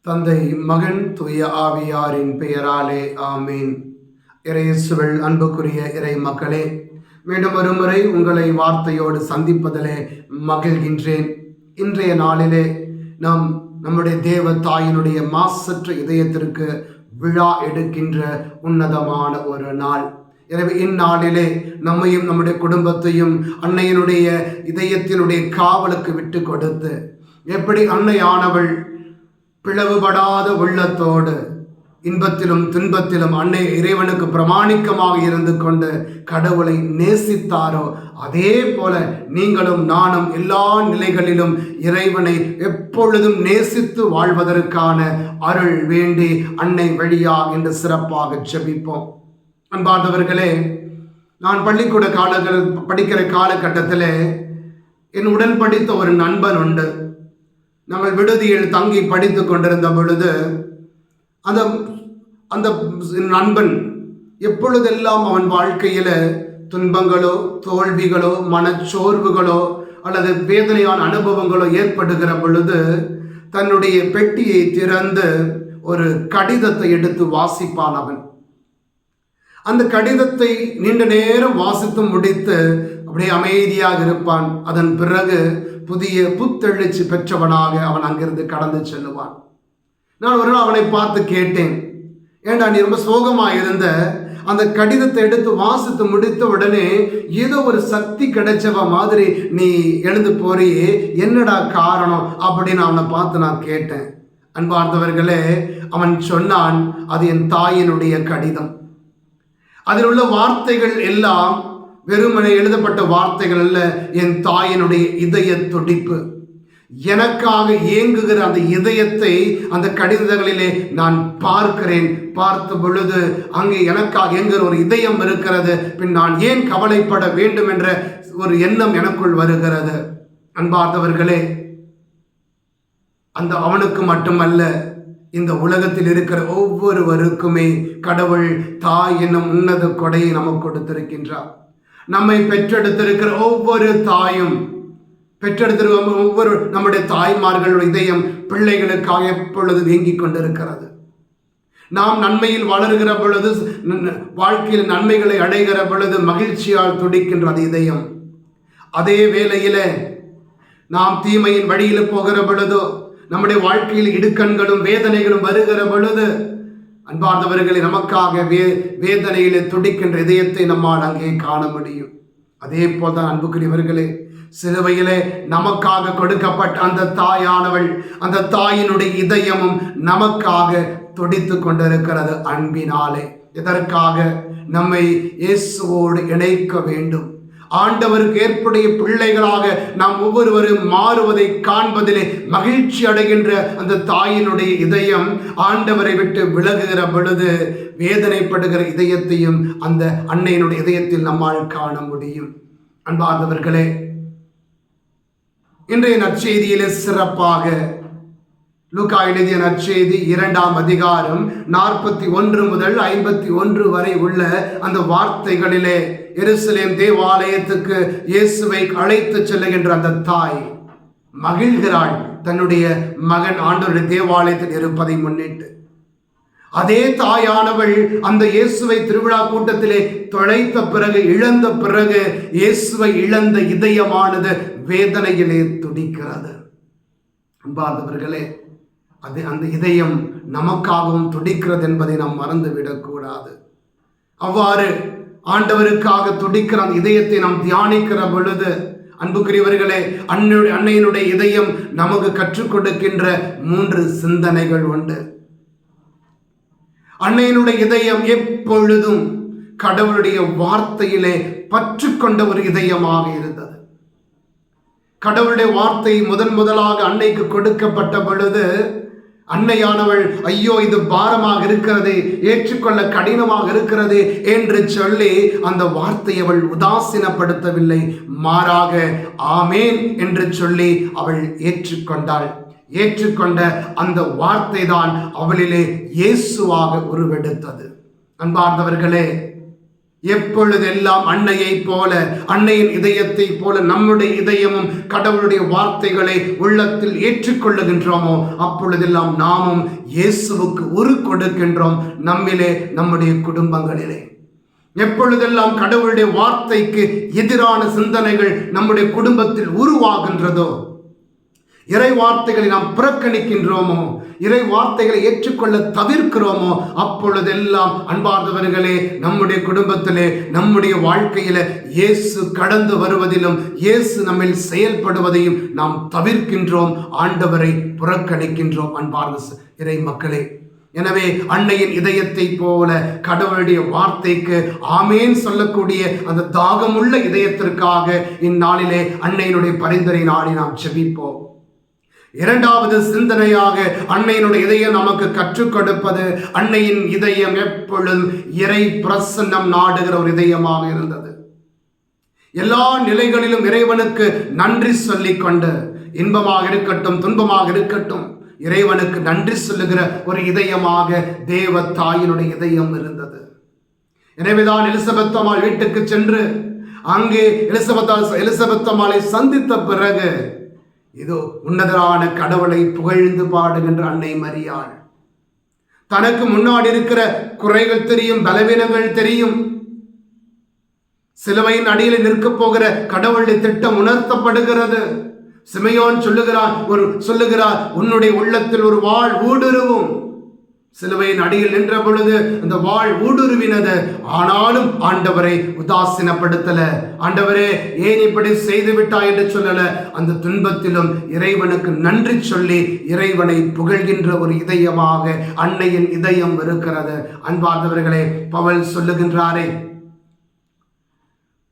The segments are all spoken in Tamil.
தந்தை, மகன், தூய ஆவியாரின் பெயராலே ஆமீன். இறையேசுவில் அன்புக்குரிய இறை மக்களே, மீண்டும் ஒருமுறை உங்களை வார்த்தையோடு சந்திப்பதிலே மகிழ்கின்றேன். இன்றைய நாளிலே நாம் நம்முடைய தேவ தாயினுடைய மாசற்ற இதயத்திற்கு விழா எடுக்கின்ற உன்னதமான ஒரு நாள். எனவே இந்நாளிலே நம்மையும் நம்முடைய குடும்பத்தையும் அன்னையினுடைய இதயத்தினுடைய காவலுக்கு விட்டு கொடுத்து, எப்படி அன்னையானவள் பிளவுபடாத உள்ளத்தோடு இன்பத்திலும் துன்பத்திலும் அன்னை இறைவனுக்கு பிரமாணிக்கமாக இருந்து கொண்டு கடவுளை நேசித்தாரோ, அதே போல நீங்களும் நானும் எல்லா நிலைகளிலும் இறைவனை எப்பொழுதும் நேசித்து வாழ்வதற்கான அருள் வேண்டி அன்னை வழியாக என்று சிறப்பாக ஜெபிப்போம். அன்பார்ந்தவர்களே, நான் பள்ளிக்கூட படிக்கிற காலகட்டத்தில் என் உடன் படித்த ஒரு நண்பன் உண்டு. நாங்கள் விடுதியில் தங்கி படித்து கொண்டிருந்த பொழுது அந்த நண்பன் எப்பொழுதெல்லாம் அவன் வாழ்க்கையில துன்பங்களோ தோல்விகளோ மனச்சோர்வுகளோ அல்லது வேதனையான அனுபவங்களோ ஏற்படுகிற பொழுது தன்னுடைய பெட்டியை திறந்து ஒரு கடிதத்தை எடுத்து வாசிப்பான். அவன் அந்த கடிதத்தை நீண்ட நேரம் வாசித்து முடித்து அப்படியே அமைதியாக இருப்பான். அதன் பிறகு புதிய புத்தெழுச்சி பெற்றவனாக அவன் அங்கிருந்து கடந்து செல்லுவான். நான் ஒரு நாள் அவனை பார்த்து கேட்டேன், ஏண்டா நீ ரொம்ப சோகமாக இருந்த, அந்த கடிதத்தை எடுத்து வாசித்து முடித்த உடனே ஏதோ ஒரு சக்தி கிடைச்சவ மாதிரி நீ எழுந்து போறியே, என்னடா காரணம் அப்படின்னு அவனை பார்த்து நான் கேட்டேன். அன்பார்ந்தவர்களே, அவன் சொன்னான், அது என் தாயினுடைய கடிதம். அதில் உள்ள வார்த்தைகள் எல்லாம் வெறுமனே எழுதப்பட்ட வார்த்தைகள் அல்ல, என் தாயினுடைய இதய துடிப்பு. எனக்காக ஏங்குகிற அந்த இதயத்தை அந்த கடிதங்களிலே நான் பார்க்கிறேன். பார்த்த பொழுது அங்கே எனக்காக ஏங்குகிற ஒரு இதயம் இருக்கிறது. பின் நான் ஏன் கவலைப்பட வேண்டும் என்ற ஒரு எண்ணம் எனக்குள் வருகிறது. அன்பார்ந்தவர்களே, அந்த அவனுக்கு மட்டுமல்ல, இந்த உலகத்தில் இருக்கிற ஒவ்வொருவருக்குமே கடவுள் தாய் என்னும் உன்னத கொடையை நமக்கு கொடுத்திருக்கின்றார். நம்மை பெற்றெடுத்திருக்கிற ஒவ்வொரு தாயும், பெற்றெடுத்திருக்கிற ஒவ்வொரு நம்முடைய தாய்மார்களுடைய இதயம் பிள்ளைகளுக்காக எப்பொழுது வேங்கிக் கொண்டிருக்கிறது. நாம் நன்மையில் வளர்கிற பொழுது, வாழ்க்கையில் நன்மைகளை அடைகிற பொழுது மகிழ்ச்சியால் துடிக்கின்றது இதயம். அதே வேளையில நாம் தீமையின் வழியில் போகிற பொழுதோ, நம்முடைய வாழ்க்கையில் இடுக்கண்களும் வேதனைகளும் வருகிற பொழுது, அன்பார்ந்தவர்களை நமக்காக வேதனையிலே துடிக்கின்ற இதயத்தை நம்மால் அங்கே காண முடியும். அதே போல்தான் அன்புக்குரியவர்களே, சிலுவையிலே நமக்காக கொடுக்கப்பட்ட அந்த தாயானவள், அந்த தாயினுடைய இதயமும் நமக்காக துடித்து கொண்டிருக்கிறது அன்பினாலே. இதற்காக நம்மை இயேசுவோடு இணைக்க வேண்டும். ஆண்டவருக்கு ஏற்புடைய பிள்ளைகளாக நாம் ஒவ்வொருவரும் மாறுவதை காண்பதிலே மகிழ்ச்சி அடைகின்ற அந்த தாயினுடைய இதயம் ஆண்டவரை விட்டு விலகுகிற பொழுது வேதனைப்படுகிற இதயத்தையும் அந்த அன்னையினுடைய இதயத்தில் நம்மால் காண முடியும். அன்பார்ந்தவர்களே, இன்றைய நற்செய்தியிலே சிறப்பாக லூக்கா எழுதிய நற்செய்தி 2ஆம் அதிகாரம் 41 முதல் 51 வரை உள்ள அந்த வார்த்தைகளிலே எருசலேம் தேவாலயத்துக்கு இயேசுவை அழைத்து செல்லுகின்ற அந்த தாய் மகிழ்கிறாள், தன்னுடைய மகன் ஆண்டவருடைய தேவாலயத்தில் இருப்பதை முன்னிட்டு. அதே தாயானவள் அந்த இயேசுவை திருவிழா கூட்டத்திலே தொலைத்த பிறகு, இழந்த பிறகு, இயேசுவை இழந்த இதயமானது வேதனையிலே துடிக்கிறது. அன்பார்ந்தவர்களே, அது அந்த இதயம் நமக்காகவும் துடிக்கிறது என்பதை நாம் மறந்துவிடக்கூடாது. அவ்வாறு ஆண்டவருக்காக துடிக்கிற அந்த இதயத்தை நாம் தியானிக்கிற பொழுது, அன்புக்குரியவர்களே, அன்னையினுடைய இதயம் நமக்கு கற்றுக் கொடுக்கின்ற 3 சிந்தனைகள் உண்டு. அன்னையினுடைய இதயம் எப்பொழுதும் கடவுளுடைய வார்த்தையிலே பற்று கொண்ட ஒரு இதயமாக இருந்தது. கடவுளுடைய வார்த்தை முதலாக அன்னைக்கு கொடுக்கப்பட்ட பொழுது, அன்னையானவள் ஐயோ இது பாரமாக இருக்கிறது, ஏற்றுக்கொள்ள கடினமாக இருக்கிறது என்று சொல்லி அந்த வார்த்தையை அவள் உதாசீனப்படுத்தவில்லை. மாறாக ஆமேன் என்று சொல்லி அவள் ஏற்றுக்கொண்டாள். ஏற்றுக்கொண்ட அந்த வார்த்தை தான் அவளிலே இயேசுவாக உருவெடுத்தது. அன்பார்ந்தவர்களே, எப்பொழுதெல்லாம் அன்னையை போல, அன்னையின் இதயத்தை போல நம்முடைய இதயமும் கடவுளுடைய வார்த்தைகளை உள்ளத்தில் ஏற்றுக்கொள்ளுகின்றோமோ அப்பொழுதெல்லாம் நாமும் இயேசுவுக்கு உரு கொடுக்கின்றோம். நம்மிலே, நம்முடைய குடும்பங்களிலே எப்பொழுதெல்லாம் கடவுளுடைய வார்த்தைக்கு எதிரான சிந்தனைகள் நம்முடைய குடும்பத்தில் உருவாகின்றதோ, இறை வார்த்தைகளை நாம் புறக்கணிக்கின்றோமோ, இறை வார்த்தைகளை ஏற்றுக்கொள்ள தவிர்க்கிறோமோ, அப்பொழுதெல்லாம் அன்பார்ந்தவர்களே, நம்முடைய குடும்பத்திலே, நம்முடைய வாழ்க்கையில இயேசு கடந்து வருவதிலும் இயேசு நம்மில் செயல்படுவதையும் நாம் தவிர்க்கின்றோம், ஆண்டவரை புறக்கணிக்கின்றோம். அன்பார்ந்த இறை மக்களே, எனவே அன்னையின் இதயத்தை போல கடவுளுடைய வார்த்தைக்கு ஆமேன் சொல்லக்கூடிய அந்த தாகமுள்ள இதயத்திற்காக இந்நாளிலே அன்னையினுடைய பரிந்துரை நாடி நாம் செபிப்போம். இரண்டாவது சிந்தனையாக அன்னையினுடைய இதயம் நமக்கு கற்றுக் கொடுப்பது, அன்னையின் இதயம் எப்பொழுதும் இறை பிரசன்னம் நாடுகிற ஒரு இதயமாக இருந்தது. எல்லா நிலைகளிலும் இறைவனுக்கு நன்றி சொல்லிக் கொண்டு, இன்பமாக இருக்கட்டும் துன்பமாக இருக்கட்டும், இறைவனுக்கு நன்றி சொல்லுகிற ஒரு இதயமாக தேவ தாயினுடைய இதயம் இருந்தது. எனவேதான் எலிசபெத் அம்மாள் வீட்டுக்கு சென்று அங்கே எலிசபெத் அம்மாளை சந்தித்த பிறகு இதோ உன்னதரான கடவுளை புகழ்ந்து பாடுகின்ற அன்னை மரியாள். தனக்கு முன்னாடி இருக்கிற குறைகள் தெரியும், பலவீனங்கள் தெரியும். சிலுவையின் அடியில் நிற்கப் போகிற கடவுளுடைய திட்டம் உணர்த்தப்படுகிறது. சிமையோன் சொல்லுகிறார், உன்னுடைய உள்ளத்தில் ஒரு வாள் ஊடுருவும். சிலுவையின் அடியில் நின்ற பொழுது அந்த வாள் ஊடுருவினது. ஆனாலும் ஆண்டவரை உதாசீனப்படுத்தல. ஆண்டவரே, ஏன் இப்படி செய்து விட்டாய் என்று சொல்லல. அந்த துன்பத்திலும் இறைவனுக்கு நன்றி சொல்லி இறைவனை புகழ்கின்ற ஒரு இதயமாக அன்னையின் இதயம் இருக்கிறது. அன்பார்ந்தவர்களே, பவுல் சொல்லுகின்றாரே,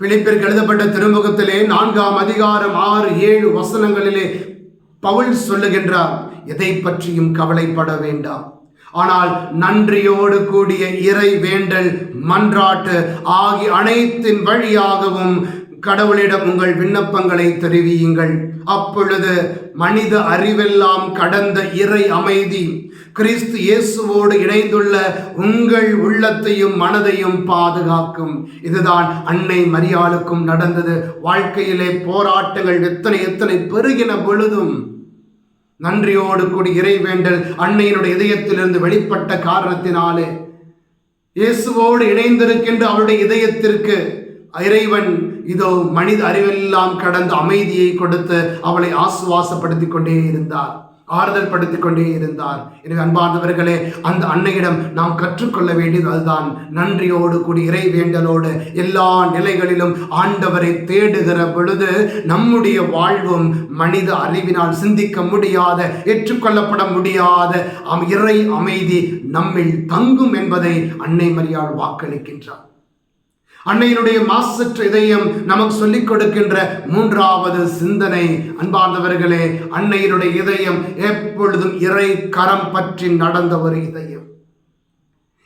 பிலிப்பியருக்கு எழுதப்பட்ட திருமுகத்திலே 4ஆம் அதிகாரம் 6-7 வசனங்களிலே பவுல் சொல்லுகின்றார், எதை பற்றியும் கவலைப்பட வேண்டாம், ஆனால் நன்றியோடு கூடிய இறை வேண்டல் மன்றாட்டு ஆகிய அனைத்தின் வழியாகவும் கடவுளிடம் உங்கள் விண்ணப்பங்களை தெரிவியுங்கள். அப்பொழுது மனித அறிவெல்லாம் கடந்த இறை அமைதி கிறிஸ்து இயேசுவோடு இணைந்துள்ள உங்கள் உள்ளத்தையும் மனதையும் பாதுகாக்கும். இதுதான் அன்னை மரியாளுக்கும் நடந்தது. வாழ்க்கையிலே போராட்டங்கள் எத்தனை பெருகின பொழுதும் நன்றியோடு கூடி இறைவேண்டல் அன்னையினுடைய இதயத்திலிருந்து வெளிப்பட்ட காரணத்தினாலே இயேசுவோடு இணைந்திருக்கின்ற அவருடைய இதயத்திற்கு இறைவன் இதோ மனித அறிவெல்லாம் கடந்த அமைதியை கொடுத்து அவளை ஆசுவாசப்படுத்திக் கொண்டே இருந்தார், ஆறுதல் படுத்திக் கொண்டே இருந்தார். எனவே அன்பார்ந்தவர்களே, அந்த அன்னையிடம் நாம் கற்றுக்கொள்ள வேண்டியது அதுதான். நன்றியோடு கூடி இறை வேண்டலோடு எல்லா நிலைகளிலும் ஆண்டவரை தேடுகிற பொழுது நம்முடைய வாழ்வும் மனித அறிவினால் சிந்திக்க முடியாத, ஏற்றுக்கொள்ளப்பட முடியாத இறை அமைதி நம்மில் தங்கும் என்பதை அன்னை மரியாள் வாக்களிக்கின்றார். அன்னையினுடைய மாசற்ற இதயம் நமக்கு சொல்லிக் கொடுக்கின்ற மூன்றாவது சிந்தனை, அன்பார்ந்தவர்களே, அன்னையினுடைய இதயம் எப்பொழுதும் இறை கரம் பற்றி நடந்த ஒரு இதயம்.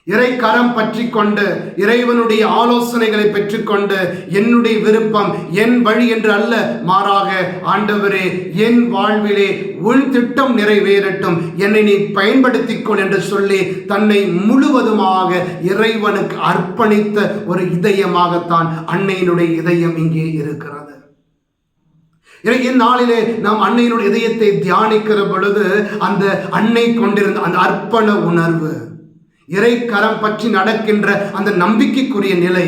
இறை கரம் பற்றி கொண்டு இறைவனுடைய ஆலோசனைகளை பெற்றுக்கொண்டு என்னுடைய விருப்பம் என் வழி என்று அல்ல, மாறாக ஆண்டவரே என் வாழ்விலே உன் திட்டம் நிறைவேறட்டும், என்னை நீ பயன்படுத்திக்கொள் என்று சொல்லி தன்னை முழுவதுமாக இறைவனுக்கு அர்ப்பணித்த ஒரு இதயமாகத்தான் அன்னையினுடைய இதயம் இங்கே இருக்கிறது. இந்நாளிலே நாம் அன்னையினுடைய இதயத்தை தியானிக்கிற பொழுது அந்த அன்னை கொண்டிருந்த அந்த அர்ப்பண உணர்வு, இறை கரம் பற்றி நடக்கின்ற அந்த நம்பிக்கைக்குரிய நிலை,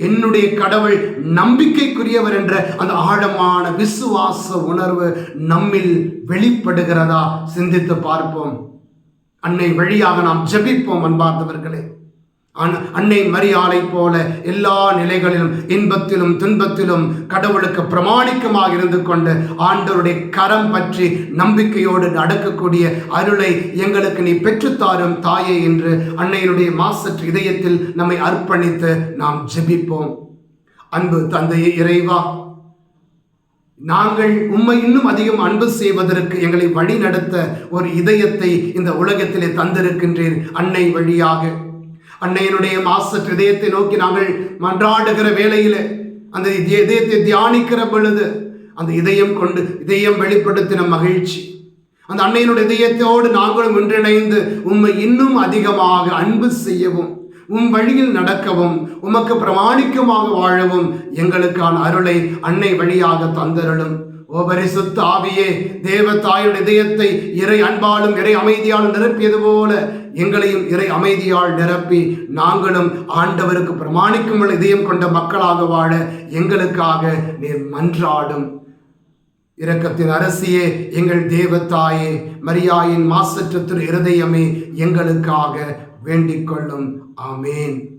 என்னுடைய கடவுள் நம்பிக்கைக்குரியவர் என்ற அந்த ஆழமான விசுவாச உணர்வு நம்மில் வெளிப்படுகிறதா? சிந்தித்து பார்ப்போம். அன்னை வழியாக நாம் ஜெபிப்போம். அன்பார்ந்தவர்களே, அன்னை மரியாளை போல எல்லா நிலைகளிலும் இன்பத்திலும் துன்பத்திலும் கடவுளுக்கு பிரமாணிக்கமாக இருந்து கொண்டு ஆண்டவருடைய கரம் பற்றி நம்பிக்கையோடு நடக்கக்கூடிய அருளை எங்களுக்கு நீ பெற்றுத்தாரும் தாயே என்று அன்னையினுடைய மாசற்ற இதயத்தில் நம்மை அர்ப்பணித்து நாம் ஜெபிப்போம். அன்பு தந்தையே இறைவா, நாங்கள் உம்மை இன்னும் அதிகம் அன்பு செய்வதற்கு எங்களை வழி நடத்த ஒரு இதயத்தை இந்த உலகத்திலே தந்திருக்கின்றீர். அன்னை வழியாக அன்னையினுடைய மாசற்ற இதயத்தை நோக்கி நாங்கள் மன்றாடுகிற வேளையில அந்த இதயத்தை தியானிக்கிற பொழுது அந்த இதயம் வெளிப்படுத்தின மகிழ்ச்சி, அந்த அன்னையினுடைய இதயத்தோடு நாங்களும் ஒன்றிணைந்து உம்மை இன்னும் அதிகமாக அன்பு செய்யவும் உம் வழியில் நடக்கவும் உமக்கு பிரமாணிக்கமாக வாழவும் எங்களுக்கான அருளை அன்னை வழியாக தந்தருளும். ஓ பரிசுத்த ஆவியே, தேவ தாயுடைய இதயத்தை இறை அன்பாலும் இறை அமைதியாலும் நிரப்பியது போல எங்களையும் இறை அமைதியால் நிரப்பி நாங்களும் ஆண்டவருக்கு பிரமாணிக்கும் இதயம் கொண்ட மக்களாக வாழ எங்களுக்காக நீர் மன்றாடும். இரக்கத்தின் அரசியே, எங்கள் தேவத்தாயே, மரியாயின் மாசற்ற திரு இருதயமே, எங்களுக்காக வேண்டிக் கொள்ளும். ஆமேன்.